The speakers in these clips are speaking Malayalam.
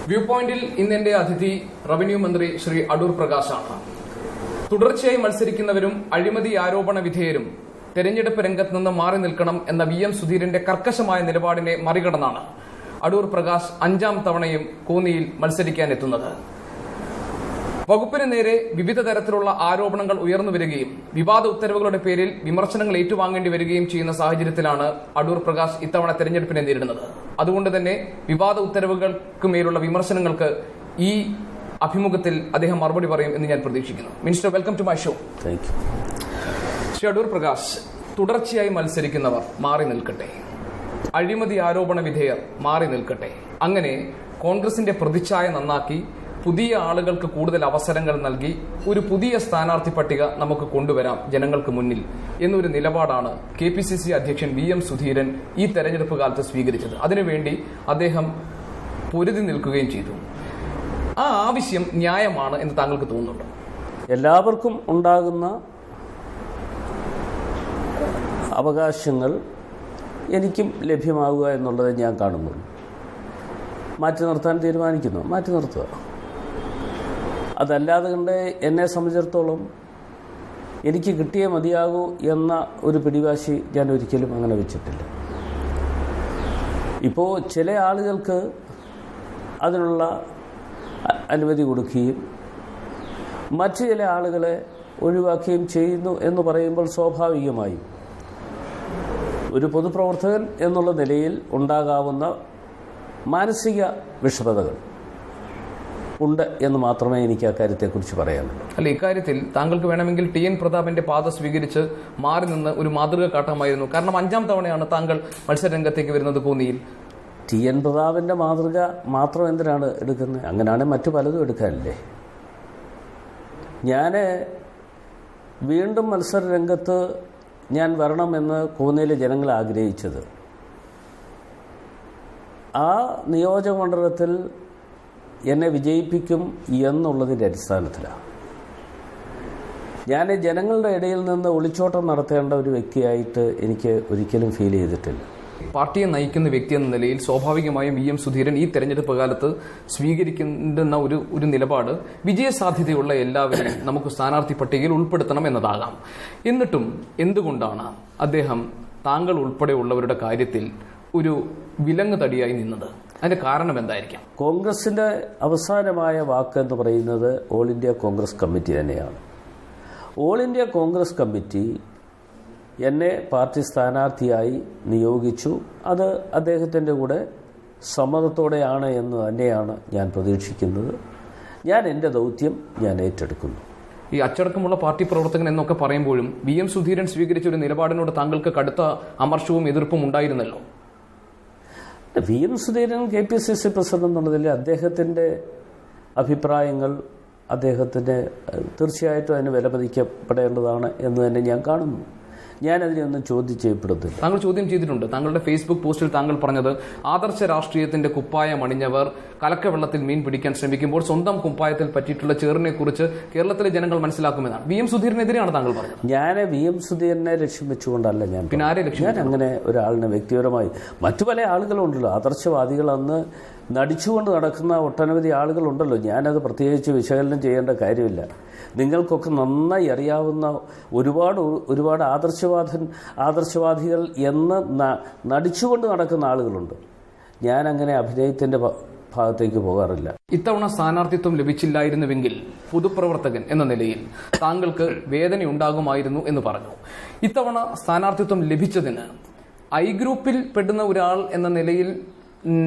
വ്യൂ പോയിന്റിൽ ഇന്നെന്റെ അതിഥി റവന്യൂ മന്ത്രി ശ്രീ അടൂർ പ്രകാശാണ്. തുടർച്ചയായി മത്സരിക്കുന്നവരും അഴിമതി ആരോപണ വിധേയരും തെരഞ്ഞെടുപ്പ് രംഗത്ത് നിന്ന് മാറി നിൽക്കണം എന്ന VM സുധീരന്റെ കർക്കശമായ നിലപാടിനെ മറികടന്നാണ് അടൂർ പ്രകാശ് 5ാം തവണയും കോന്നിയിൽ മത്സരിക്കാനെത്തുന്നത്. വകുപ്പിന് നേരെ വിവിധ തരത്തിലുള്ള ആരോപണങ്ങൾ ഉയർന്നുവരികയും വിവാദ ഉത്തരവുകളുടെ പേരിൽ വിമർശനങ്ങൾ ഏറ്റുവാങ്ങേണ്ടി വരികയും ചെയ്യുന്ന സാഹചര്യത്തിലാണ് അടൂർ പ്രകാശ് ഇത്തവണ തെരഞ്ഞെടുപ്പിനെ നേരിടുന്നത്. അതുകൊണ്ട് തന്നെ വിവാദ ഉത്തരവുകൾക്ക് മേലുള്ള വിമർശനങ്ങൾക്ക് ഈ അഭിമുഖത്തിൽ അദ്ദേഹം മറുപടി പറയും എന്ന് ഞാൻ പ്രതീക്ഷിക്കുന്നു. Minister, welcome to my show. Shri Adoor Prakash, തുടർച്ചയായി മത്സരിക്കുന്നവർ മാറി നിൽക്കട്ടെ, അഴിമതി ആരോപണ വിധേയർ മാറി നിൽക്കട്ടെ, അങ്ങനെ കോൺഗ്രസിന്റെ പ്രതിച്ഛായ നന്നാക്കി പുതിയ ആളുകൾക്ക് കൂടുതൽ അവസരങ്ങൾ നൽകി ഒരു പുതിയ സ്ഥാനാർത്ഥി പട്ടിക നമുക്ക് കൊണ്ടുവരാം ജനങ്ങൾക്ക് മുന്നിൽ എന്നൊരു നിലപാടാണ് KPCC അധ്യക്ഷൻ VM സുധീരൻ ഈ തെരഞ്ഞെടുപ്പ് കാലത്ത് സ്വീകരിച്ചത്. അതിനുവേണ്ടി അദ്ദേഹം പൊരുതി നിൽക്കുകയും ചെയ്തു. ആ ആവശ്യം ന്യായമാണ് എന്ന് താങ്കൾക്ക് തോന്നുന്നുണ്ടോ? എല്ലാവർക്കും ഉണ്ടാകുന്ന അവകാശങ്ങൾ എനിക്കും ലഭ്യമാവുക എന്നുള്ളത് ഞാൻ കാണുന്നുള്ളൂ. മാറ്റി നിർത്താൻ തീരുമാനിക്കുന്നു, മാറ്റി നിർത്തുക. അതല്ലാതെ കണ്ട് എന്നെ സംബന്ധിച്ചിടത്തോളം എനിക്ക് കിട്ടിയേ മതിയാകൂ എന്ന ഒരു പിടിവാശി ഞാൻ ഒരിക്കലും അങ്ങനെ വെച്ചിട്ടില്ല. ഇപ്പോൾ ചില ആളുകൾക്ക് അതിനുള്ള അനുമതി കൊടുക്കുകയും മറ്റു ചില ആളുകളെ ഒഴിവാക്കുകയും ചെയ്യുന്നു എന്ന് പറയുമ്പോൾ സ്വാഭാവികമായും ഒരു പൊതുപ്രവർത്തകൻ എന്നുള്ള നിലയിൽ ഉണ്ടാകാവുന്ന മാനസിക വിഷമതകൾ ഉണ്ട് എന്ന് മാത്രമേ എനിക്ക് അക്കാര്യത്തെക്കുറിച്ച് പറയാനുള്ളൂ. അല്ല, ഇക്കാര്യത്തിൽ താങ്കൾക്ക് വേണമെങ്കിൽ TN പ്രതാപന്റെ പാത സ്വീകരിച്ച് മാറി നിന്ന് ഒരു മാതൃക കാട്ടാമായിരുന്നു. കാരണം 5ാം തവണയാണ് താങ്കൾ മത്സരരംഗത്തേക്ക് വരുന്നത് കോന്നിയിൽ. TN പ്രതാപന്റെ മാതൃക മാത്രം എന്തിനാണ് എടുക്കുന്നത്? അങ്ങനെയാണ് മറ്റു പലതും എടുക്കാനില്ലേ. ഞാൻ വീണ്ടും മത്സരരംഗത്ത് ഞാൻ വരണമെന്ന് കോന്നിയിലെ ജനങ്ങൾ ആഗ്രഹിച്ചത് ആ നിയോജകമണ്ഡലത്തിൽ എന്നെ വിജയിപ്പിക്കും എന്നുള്ളതിൻ്റെ അടിസ്ഥാനത്തിലാണ്. ഞാൻ ജനങ്ങളുടെ ഇടയിൽ നിന്ന് ഒളിച്ചോട്ടം നടത്തേണ്ട ഒരു വ്യക്തിയായിട്ട് എനിക്ക് ഒരിക്കലും ഫീൽ ചെയ്തിട്ടില്ല. പാർട്ടിയെ നയിക്കുന്ന വ്യക്തി എന്ന നിലയിൽ സ്വാഭാവികമായും VM സുധീരൻ ഈ തെരഞ്ഞെടുപ്പ് കാലത്ത് സ്വീകരിക്കുന്ന ഒരു നിലപാട് വിജയസാധ്യതയുള്ള എല്ലാവരെയും നമുക്ക് സ്ഥാനാർത്ഥി പട്ടികയിൽ ഉൾപ്പെടുത്തണം എന്നതാകാം. എന്നിട്ടും എന്തുകൊണ്ടാണ് അദ്ദേഹം താങ്കൾ ഉൾപ്പെടെയുള്ളവരുടെ കാര്യത്തിൽ ഒരു വിലങ്ങ് തടിയായി നിന്നത്? അതിന്റെ കാരണം എന്തായിരിക്കാം? കോൺഗ്രസിന്റെ അവസാനമായ വാക്ക് എന്ന് പറയുന്നത് ഓൾ ഇന്ത്യ കോൺഗ്രസ് കമ്മിറ്റി തന്നെയാണ്. ഓൾ ഇന്ത്യ കോൺഗ്രസ് കമ്മിറ്റി എന്നെ പാർട്ടി സ്ഥാനാർത്ഥിയായി നിയോഗിച്ചു. അത് അദ്ദേഹത്തിൻ്റെ കൂടെ സമ്മതത്തോടെയാണ് എന്ന് തന്നെയാണ് ഞാൻ പ്രതീക്ഷിക്കുന്നത്. ഞാൻ എൻ്റെ ദൗത്യം ഞാൻ ഏറ്റെടുക്കുന്നു. ഈ അച്ചടക്കമുള്ള പാർട്ടി പ്രവർത്തകൻ എന്നൊക്കെ പറയുമ്പോഴും VM സുധീരൻ സ്വീകരിച്ച ഒരു നിലപാടിനോട് താങ്കൾക്ക് കടുത്ത അമർഷവും എതിർപ്പും ഉണ്ടായിരുന്നല്ലോ. VM സുധീരൻ KPCC പ്രസിഡന്റ് എന്നുള്ളതിൽ അദ്ദേഹത്തിൻ്റെ അഭിപ്രായങ്ങൾ അദ്ദേഹത്തിന് തീർച്ചയായിട്ടും അതിന് വിലമതിക്കപ്പെടേണ്ടതാണ് എന്ന് തന്നെ ഞാൻ കാണുന്നു. ഞാനതിനെയൊന്നും ചോദ്യം ചെയ്യപ്പെടുന്നില്ല. താങ്കൾ ചോദ്യം ചെയ്തിട്ടുണ്ട്. താങ്കളുടെ ഫേസ്ബുക്ക് പോസ്റ്റിൽ താങ്കൾ പറഞ്ഞത് ആദർശ രാഷ്ട്രീയത്തിന്റെ കുപ്പായം അണിഞ്ഞവർ കലക്കവെള്ളത്തിൽ മീൻ പിടിക്കാൻ ശ്രമിക്കുമ്പോൾ സ്വന്തം കുപ്പായത്തിൽ പറ്റിയിട്ടുള്ള ചേറിനെ കുറിച്ച് കേരളത്തിലെ ജനങ്ങൾ മനസ്സിലാക്കുമെന്നാണ്. VM സുധീരനെതിരെയാണ് താങ്കൾ പറഞ്ഞത്. ഞാൻ VM സുധീരനെ ലക്ഷ്യം വെച്ചുകൊണ്ടല്ല ഞാൻ. പിന്നെ ആരെ ലക്ഷ്യം? ഞാൻ അങ്ങനെ ഒരാളിനെ വ്യക്തിപരമായി, മറ്റു പല ആളുകളുണ്ടല്ലോ, ആദർശവാദികൾ അന്ന് നടിച്ചുകൊണ്ട് നടക്കുന്ന ഒട്ടനവധി ആളുകളുണ്ടല്ലോ. ഞാനത് പ്രത്യേകിച്ച് വിശകലനം ചെയ്യേണ്ട കാര്യമില്ല. നിങ്ങൾക്കൊക്കെ നന്നായി അറിയാവുന്ന ഒരുപാട് ആദർശവാദികൾ എന്ന് നടിച്ചുകൊണ്ട് നടക്കുന്ന ആളുകളുണ്ട്. ഞാനങ്ങനെ അഭിനയത്തിൻ്റെ ഭാഗത്തേക്ക് പോകാറില്ല. ഇത്തവണ സ്ഥാനാർത്ഥിത്വം ലഭിച്ചില്ലായിരുന്നുവെങ്കിൽ പൊതുപ്രവർത്തകൻ എന്ന നിലയിൽ താങ്കൾക്ക് വേദനയുണ്ടാകുമായിരുന്നു എന്ന് പറഞ്ഞു. ഇത്തവണ സ്ഥാനാർത്ഥിത്വം ലഭിച്ചതിന് I ഗ്രൂപ്പിൽ പെടുന്ന ഒരാൾ എന്ന നിലയിൽ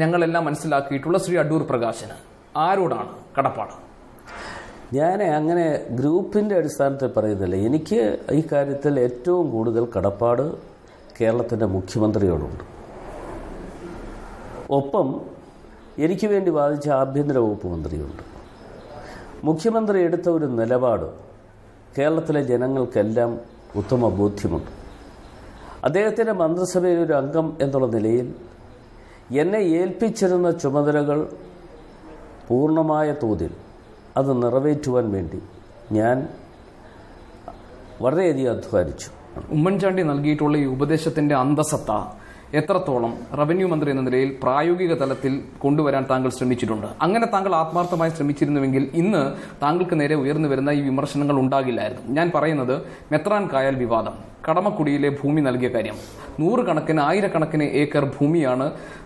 ഞങ്ങളെല്ലാം മനസ്സിലാക്കിയിട്ടുള്ള ശ്രീ അടൂർ പ്രകാശിന് ആരോടാണ് കടപ്പാട്? ഞാൻ അങ്ങനെ ഗ്രൂപ്പിൻ്റെ അടിസ്ഥാനത്തിൽ പറയുന്നില്ല. എനിക്ക് ഈ കാര്യത്തിൽ ഏറ്റവും കൂടുതൽ കടപ്പാട് കേരളത്തിൻ്റെ മുഖ്യമന്ത്രിയോടുണ്ട്. ഒപ്പം എനിക്ക് വേണ്ടി വാദിച്ച ആഭ്യന്തര വകുപ്പ് മന്ത്രിയുണ്ട്. മുഖ്യമന്ത്രി എടുത്ത ഒരു നിലപാട് കേരളത്തിലെ ജനങ്ങൾക്കെല്ലാം ഉത്തമ ബോധ്യമുണ്ട്. അദ്ദേഹത്തിൻ്റെ മന്ത്രിസഭയിൽ ഒരു അംഗം എന്നുള്ള നിലയിൽ എന്നെ ഏൽപ്പിച്ചിരുന്ന ചുമതലകൾ പൂർണ്ണമായ തോതിൽ അത് നിറവേറ്റുവാൻ വേണ്ടി ഞാൻ വളരെയധികം അധ്വാനിച്ചു. ഉമ്മൻചാണ്ടി നൽകിയിട്ടുള്ള ഈ ഉപദേശത്തിന്റെ അന്തസത്ത എത്രത്തോളം റവന്യൂ മന്ത്രി എന്ന നിലയിൽ പ്രായോഗിക തലത്തിൽ കൊണ്ടുവരാൻ താങ്കൾ ശ്രമിച്ചിട്ടുണ്ട്? അങ്ങനെ താങ്കൾ ആത്മാർത്ഥമായി ശ്രമിച്ചിരുന്നുവെങ്കിൽ ഇന്ന് താങ്കൾക്ക് നേരെ ഉയർന്നു വരുന്ന ഈ വിമർശനങ്ങൾ ഉണ്ടാകില്ലായിരുന്നു. ഞാൻ പറയുന്നത് മെത്രാൻ കായൽ വിവാദം, കടമക്കുടിയിലെ ഭൂമി നൽകിയ കാര്യം, നൂറുകണക്കിന് ആയിരക്കണക്കിന് ഏക്കർ ഭൂമിയാണ്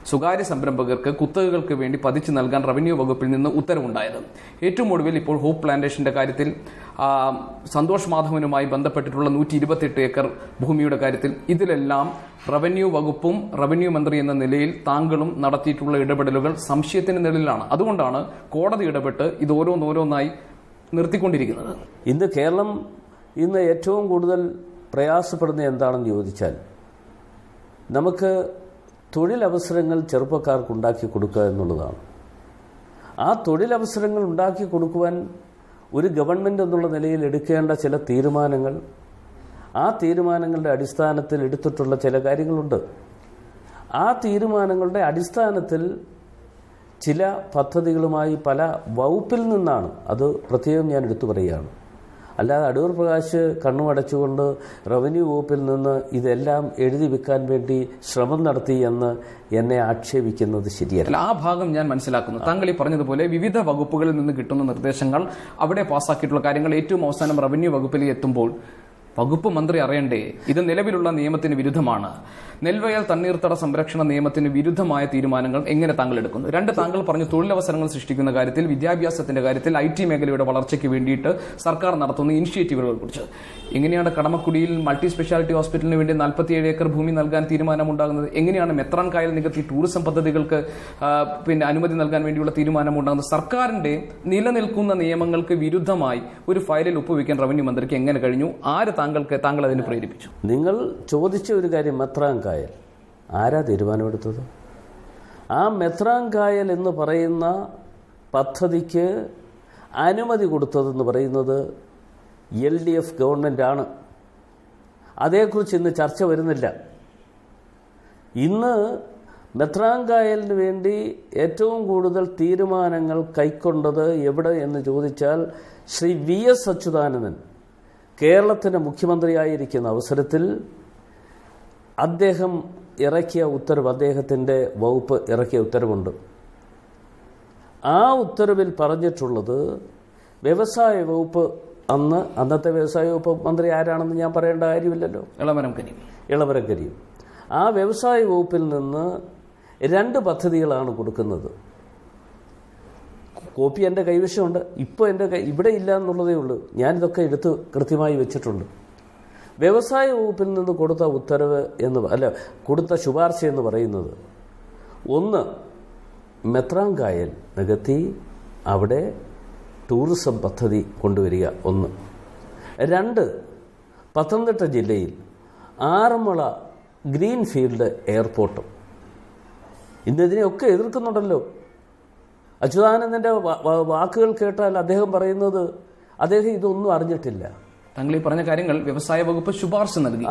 സ്വകാര്യ സംരംഭകർക്ക് കുത്തകകൾക്ക് വേണ്ടി പതിച്ചു നൽകാൻ റവന്യൂ വകുപ്പിൽ നിന്ന് ഉത്തരവുണ്ടായത്. ഏറ്റവും ഒടുവിൽ ഇപ്പോൾ ഹോപ്പ് പ്ലാന്റേഷന്റെ കാര്യത്തിൽ സന്തോഷ് മാധവനുമായി ബന്ധപ്പെട്ടിട്ടുള്ള 128 ഏക്കർ ഭൂമിയുടെ കാര്യത്തിൽ ഇതിലെല്ലാം റവന്യൂ വകുപ്പും റവന്യൂ മന്ത്രി എന്ന നിലയിൽ താങ്കളും നടത്തിയിട്ടുള്ള ഇടപെടലുകൾ സംശയത്തിന് നിഴലിലാണ്. അതുകൊണ്ടാണ് കോടതി ഇടപെട്ട് ഇത് ഓരോന്നോരോന്നായി നിർത്തിക്കൊണ്ടിരിക്കുന്നത്. ഇന്ന് കേരളം ഏറ്റവും കൂടുതൽ പ്രയാസപ്പെടുന്ന എന്താണെന്ന് ചോദിച്ചാൽ, നമുക്ക് തൊഴിലവസരങ്ങൾ ചെറുപ്പക്കാർക്ക് ഉണ്ടാക്കി കൊടുക്കുക എന്നുള്ളതാണ്. ആ തൊഴിലവസരങ്ങൾ ഉണ്ടാക്കി കൊടുക്കുവാൻ ഒരു ഗവൺമെൻറ് എന്നുള്ള നിലയിൽ എടുക്കേണ്ട ചില തീരുമാനങ്ങൾ, ആ തീരുമാനങ്ങളുടെ അടിസ്ഥാനത്തിൽ എടുത്തിട്ടുള്ള ചില കാര്യങ്ങളുണ്ട്. ആ തീരുമാനങ്ങളുടെ അടിസ്ഥാനത്തിൽ ചില പദ്ധതികളുമായി പല വകുപ്പിൽ നിന്നാണ്, അത് പ്രത്യേകം ഞാൻ എടുത്തു പറയുകയാണ്. അല്ലാതെ അടൂർ പ്രകാശ് കണ്ണുമടച്ചുകൊണ്ട് റവന്യൂ വകുപ്പിൽ നിന്ന് ഇതെല്ലാം എഴുതി വെക്കാൻ വേണ്ടി ശ്രമം നടത്തി എന്ന് എന്നെ ആക്ഷേപിക്കുന്നത് ശരിയല്ല. ആ ഭാഗം ഞാൻ മനസ്സിലാക്കുന്നു. താങ്കൾ ഈ പറഞ്ഞതുപോലെ വിവിധ വകുപ്പുകളിൽ നിന്ന് കിട്ടുന്ന നിർദ്ദേശങ്ങൾ, അവിടെ പാസ്സാക്കിയിട്ടുള്ള കാര്യങ്ങൾ ഏറ്റവും അവസാനം റവന്യൂ വകുപ്പിൽ എത്തുമ്പോൾ വകുപ്പ് മന്ത്രി അറിയണ്ടേ ഇത് നിലവിലുള്ള നിയമത്തിന് വിരുദ്ധമാണ്, നെൽവയൽ തണ്ണീർത്തട സംരക്ഷണ നിയമത്തിന് വിരുദ്ധമായ തീരുമാനങ്ങൾ എങ്ങനെ താങ്കൾ എടുക്കുന്നു? രണ്ട്, താങ്കൾ പറഞ്ഞു തൊഴിലവസരങ്ങൾ സൃഷ്ടിക്കുന്ന കാര്യത്തിൽ, വിദ്യാഭ്യാസത്തിന്റെ കാര്യത്തിൽ, IT മേഖലയുടെ വളർച്ചയ്ക്ക് വേണ്ടിയിട്ട് സർക്കാർ നടത്തുന്ന ഇനിഷ്യേറ്റീവുകളെ കുറിച്ച്. എങ്ങനെയാണ് കടമക്കുടിയിൽ മൾട്ടി സ്പെഷ്യാലിറ്റി ഹോസ്പിറ്റലിന് വേണ്ടി 47 ഏക്കർ ഭൂമി നൽകാൻ തീരുമാനമുണ്ടാകുന്നത്? എങ്ങനെയാണ് മെത്രാൻ കായൽ നികത്തി ടൂറിസം പദ്ധതികൾക്ക് അനുമതി നൽകാൻ വേണ്ടിയുള്ള തീരുമാനമുണ്ടാകുന്നത്? സർക്കാരിന്റെ നിലനിൽക്കുന്ന നിയമങ്ങൾക്ക് വിരുദ്ധമായി ഒരു ഫയലിൽ ഒപ്പുവെക്കാൻ റവന്യൂ മന്ത്രിക്ക് എങ്ങനെ കഴിഞ്ഞു? താങ്കൾ അതിന് പ്രേരിപ്പിച്ചു? നിങ്ങൾ ചോദിച്ച ഒരു കാര്യം, മെത്രാൻ കായൽ ആരാ തീരുമാനമെടുത്തത്? ആ മെത്രാൻ കായൽ എന്ന് പറയുന്ന പദ്ധതിക്ക് അനുമതി കൊടുത്തതെന്ന് പറയുന്നത് LDF ഗവൺമെൻറ്റാണ്. അതേക്കുറിച്ച് ഇന്ന് ചർച്ച വരുന്നില്ല. ഇന്ന് മെത്രാൻ കായലിന് വേണ്ടി ഏറ്റവും കൂടുതൽ തീരുമാനങ്ങൾ കൈക്കൊണ്ടത് എവിടെ എന്ന് ചോദിച്ചാൽ, ശ്രീ VS അച്യുതാനന്ദൻ കേരളത്തിൻ്റെ മുഖ്യമന്ത്രിയായിരിക്കുന്ന അവസരത്തിൽ അദ്ദേഹം ഇറക്കിയ ഉത്തരവ്, അദ്ദേഹത്തിൻ്റെ വകുപ്പ് ഇറക്കിയ ഉത്തരവുണ്ട്. ആ ഉത്തരവിൽ പറഞ്ഞിട്ടുള്ളത് വ്യവസായ വകുപ്പ്, അന്നത്തെ വ്യവസായ വകുപ്പ് മന്ത്രി ആരാണെന്ന് ഞാൻ പറയേണ്ട കാര്യമില്ലല്ലോ, ഇളമരം കരീം. ആ വ്യവസായ വകുപ്പിൽ നിന്ന് 2 പദ്ധതികളാണ് കൊടുക്കുന്നത്. കോപ്പി എൻ്റെ കൈവശമുണ്ട്. ഇപ്പോൾ ഇവിടെ ഇല്ല എന്നുള്ളതേ ഉള്ളൂ. ഞാനിതൊക്കെ എടുത്ത് കൃത്യമായി വെച്ചിട്ടുണ്ട്. വ്യവസായ വകുപ്പിൽ നിന്ന് കൊടുത്ത ഉത്തരവ് കൊടുത്ത ശുപാർശ എന്ന് പറയുന്നത്, 1 മെത്രാൻ കായൽ നികത്തി അവിടെ ടൂറിസം പദ്ധതി കൊണ്ടുവരിക, 1. 2 പത്തനംതിട്ട ജില്ലയിൽ ആറന്മുള ഗ്രീൻഫീൽഡ് എയർപോർട്ടും. ഇന്നതിനെയൊക്കെ എതിർക്കുന്നുണ്ടല്ലോ. അച്യുതാനന്ദൻ്റെ വാക്കുകൾ കേട്ടാൽ അദ്ദേഹം പറയുന്നത് അദ്ദേഹം ഇതൊന്നും അറിഞ്ഞിട്ടില്ല. താങ്കൾ ഈ പറഞ്ഞ കാര്യങ്ങൾ വ്യവസായ വകുപ്പ് ശുപാർശ നൽകി.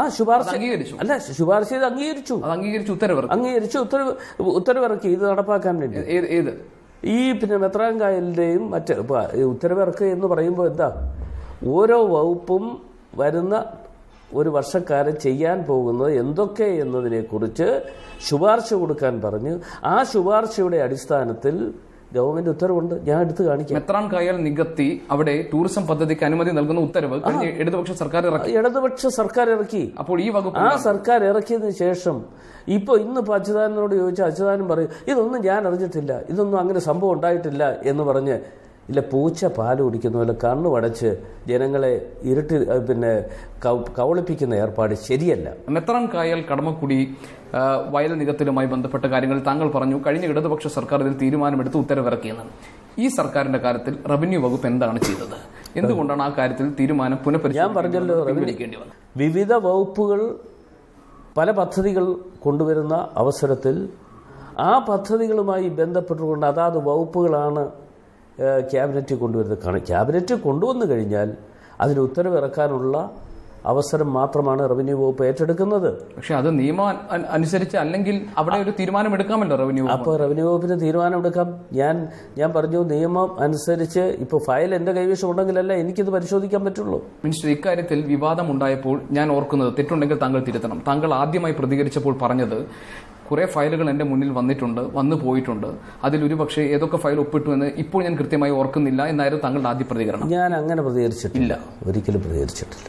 അംഗീകരിച്ചു. അല്ല, ശുപാർശ ചെയ്ത് അംഗീകരിച്ചു. ഉത്തരവിറക്കി ഇത് നടപ്പാക്കാൻ വേണ്ടി. ഏത് ഈ മെത്രാൻ കായലിന്റെയും മറ്റ് ഉത്തരവിറക്കുക എന്ന് പറയുമ്പോൾ എന്താ, ഓരോ വകുപ്പും വരുന്ന ഒരു വർഷക്കാലം ചെയ്യാൻ പോകുന്നത് എന്തൊക്കെ എന്നതിനെക്കുറിച്ച് ശുപാർശ കൊടുക്കാൻ പറഞ്ഞ്, ആ ശുപാർശയുടെ അടിസ്ഥാനത്തിൽ ഗവൺമെന്റ് ഉത്തരവുണ്ട്. ഞാൻ എടുത്ത് കാണിക്കാം. മെത്രാൻ കായൽ നികത്തി അവിടെ ടൂറിസം പദ്ധതിക്ക് അനുമതി നൽകുന്ന ഉത്തരവ് ഇടതുപക്ഷ സർക്കാർ ഇറക്കി. അപ്പോൾ ഈ വകുപ്പ് ആ സർക്കാർ ഇറക്കിയതിന് ശേഷം ഇന്ന് അച്യുതാനന്ദനോട് ചോദിച്ചാൽ അച്യുതാനന്ദൻ പറയും ഇതൊന്നും ഞാൻ അറിഞ്ഞിട്ടില്ല, ഇതൊന്നും അങ്ങനെ സംഭവം ഉണ്ടായിട്ടില്ല എന്ന് പറഞ്ഞ് പൂച്ച പാല് കുടിക്കുന്ന പോലെ കണ്ണുമടച്ച് ജനങ്ങളെ കവളിപ്പിക്കുന്ന ഏർപ്പാട് ശരിയല്ല. മെത്രാൻ കായൽ കടമക്കുടി വയൽ നികത്തലുമായി ബന്ധപ്പെട്ട കാര്യങ്ങളിൽ താങ്കൾ പറഞ്ഞു കഴിഞ്ഞ ഇടതുപക്ഷ സർക്കാർ ഇതിൽ തീരുമാനമെടുത്ത് ഉത്തരവിറക്കിയെന്ന്. ഈ സർക്കാരിന്റെ കാര്യത്തിൽ റവന്യൂ വകുപ്പ് എന്താണ് ചെയ്തത്? എന്തുകൊണ്ടാണ് ആ കാര്യത്തിൽ തീരുമാനം ഞാൻ പറഞ്ഞല്ലോ, വിവിധ വകുപ്പുകൾ പല പദ്ധതികൾ കൊണ്ടുവരുന്ന അവസരത്തിൽ ആ പദ്ധതികളുമായി ബന്ധപ്പെട്ടുകൊണ്ട് അതാത് വകുപ്പുകളാണ് ക്യാബിനറ്റ് കൊണ്ടുവരുന്നത്. ക്യാബിനറ്റ് കൊണ്ടുവന്നു കഴിഞ്ഞാൽ അതിന് ഉത്തരവിറക്കാനുള്ള അവസരം മാത്രമാണ് റവന്യൂ വകുപ്പ് ഏറ്റെടുക്കുന്നത്. പക്ഷെ അത് നിയമം അനുസരിച്ച് അല്ലെങ്കിൽ അവിടെ ഒരു തീരുമാനം എടുക്കാമല്ലോ റവന്യൂ. അപ്പോൾ റവന്യൂ വകുപ്പിന് തീരുമാനമെടുക്കാം. ഞാൻ പറഞ്ഞു നിയമം അനുസരിച്ച് ഇപ്പോൾ ഫയൽ എന്റെ കൈവശം ഉണ്ടെങ്കിലല്ല എനിക്കിത് പരിശോധിക്കാൻ പറ്റുള്ളൂ. മിനിസ്റ്റർ, ഇക്കാര്യത്തിൽ വിവാദം ഉണ്ടായപ്പോൾ ഞാൻ ഓർക്കുന്നത്, തെറ്റുണ്ടെങ്കിൽ താങ്കൾ തിരുത്തണം, താങ്കൾ ആദ്യമായി പ്രതികരിച്ചപ്പോൾ പറഞ്ഞത് കുറെ ഫയലുകൾ എന്റെ മുന്നിൽ വന്നു പോയിട്ടുണ്ട്, അതിൽ ഒരു പക്ഷേ ഏതൊക്കെ ഫയൽ ഒപ്പിട്ടു എന്ന് ഇപ്പോൾ ഞാൻ കൃത്യമായി ഓർക്കുന്നില്ല എന്നായിരുന്നു താങ്കളുടെ ആദ്യ പ്രതികരണം. ഞാൻ അങ്ങനെ പ്രതികരിച്ചിട്ടില്ല, ഒരിക്കലും പ്രതികരിച്ചിട്ടില്ല.